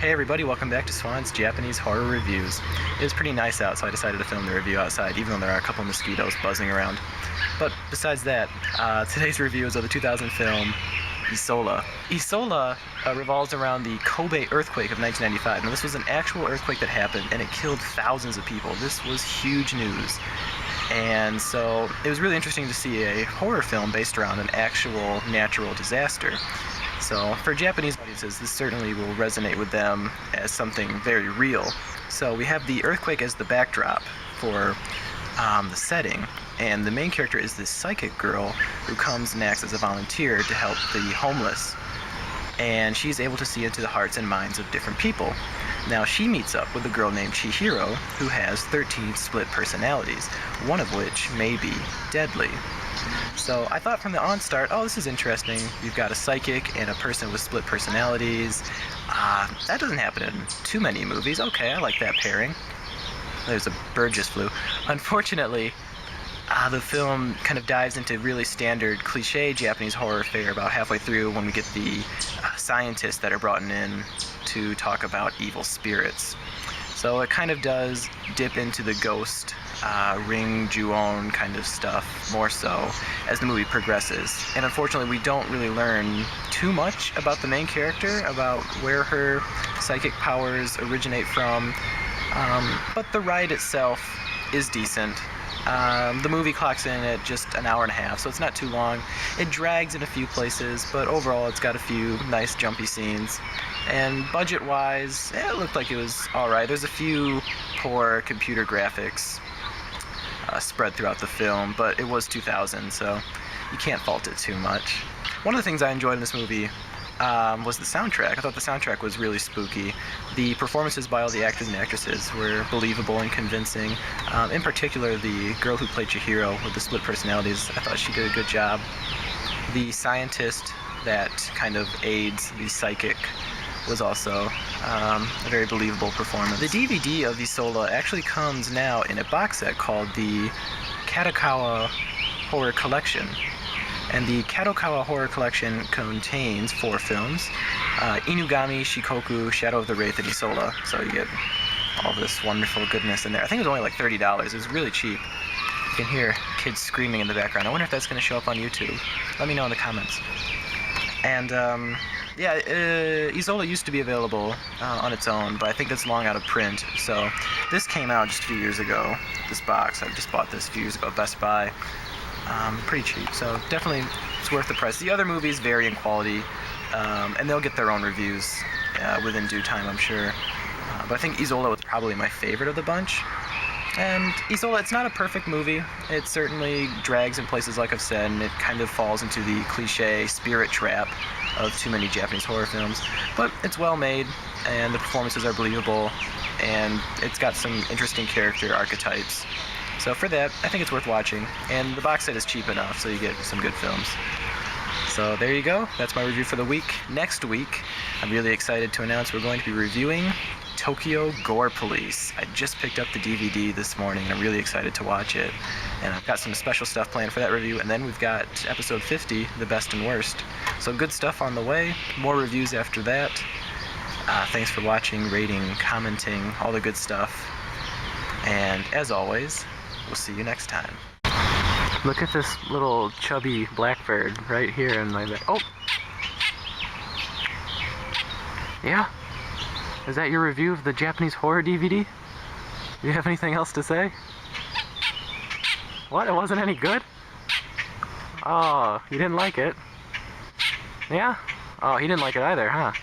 Hey everybody, welcome back to Swan's Japanese Horror Reviews. It was pretty nice out, so I decided to film the review outside, even though there are a couple mosquitoes buzzing around. But besides that, today's review is of the 2000 film Isola. Isola revolves around the Kobe earthquake of 1995. Now this was an actual earthquake that happened, and it killed thousands of people. This was huge news. And so it was really interesting to see a horror film based around an actual natural disaster. So for Japanese audiences, this certainly will resonate with them as something very real. So we have the earthquake as the backdrop for the setting, and the main character is this psychic girl who comes and acts as a volunteer to help the homeless. And she's able to see into the hearts and minds of different people. Now she meets up with a girl named Chihiro who has 13 split personalities, one of which may be deadly. So I thought from the onstart, oh, this is interesting. You've got a psychic and a person with split personalities. That doesn't happen in too many movies. Okay, I like that pairing. There's a bird just flew. Unfortunately, the film kind of dives into really standard cliche Japanese horror fare about halfway through when we get the scientists that are brought in to talk about evil spirits. So it kind of does dip into the ghost, ring, ju-on kind of stuff more so as the movie progresses. And unfortunately we don't really learn too much about the main character, about where her psychic powers originate from. But the ride itself is decent. The movie clocks in at just an hour and a half, so it's not too long. It drags in a few places, but overall it's got a few nice jumpy scenes. And budget-wise, it looked like it was alright. There's a few poor computer graphics spread throughout the film, but it was 2000, so you can't fault it too much. One of the things I enjoyed in this movie was the soundtrack. I thought the soundtrack was really spooky. The performances by all the actors and actresses were believable and convincing. In particular, the girl who played Chihiro with the split personalities, I thought she did a good job. The scientist that kind of aids the psychic was also a very believable performance. The DVD of Isola actually comes now in a box set called the Kadokawa Horror Collection. And the Kadokawa Horror Collection contains 4 films: Inugami, Shikoku, Shadow of the Wraith, and Isola. So you get all this wonderful goodness in there. I think it was only like $30. It was really cheap. You can hear kids screaming in the background. I wonder if that's going to show up on YouTube. Let me know in the comments. And yeah, Isola used to be available on its own, but I think it's long out of print. So this came out just a few years ago, this box. I just bought this a few years ago at Best Buy. Pretty cheap, so definitely it's worth the price. The other movies vary in quality, and they'll get their own reviews within due time, I'm sure. But I think Isola was probably my favorite of the bunch. And Isola, it's not a perfect movie. It certainly drags in places, like I've said, and it kind of falls into the cliche spirit trap of too many Japanese horror films. But it's well made, and the performances are believable, and it's got some interesting character archetypes. So for that, I think it's worth watching, and the box set is cheap enough, so you get some good films. So there you go, that's my review for the week. Next week, I'm really excited to announce we're going to be reviewing Tokyo Gore Police. I just picked up the DVD this morning, and I'm really excited to watch it. And I've got some special stuff planned for that review, and then we've got episode 50, The Best and Worst. So good stuff on the way, more reviews after that. Thanks for watching, rating, commenting, all the good stuff. And as always, we'll see you next time. Look at this little chubby blackbird right here in my bed. Oh! Yeah? Is that your review of the Japanese horror DVD? Do you have anything else to say? What? It wasn't any good? Oh, you didn't like it? Yeah? Oh, he didn't like it either, huh?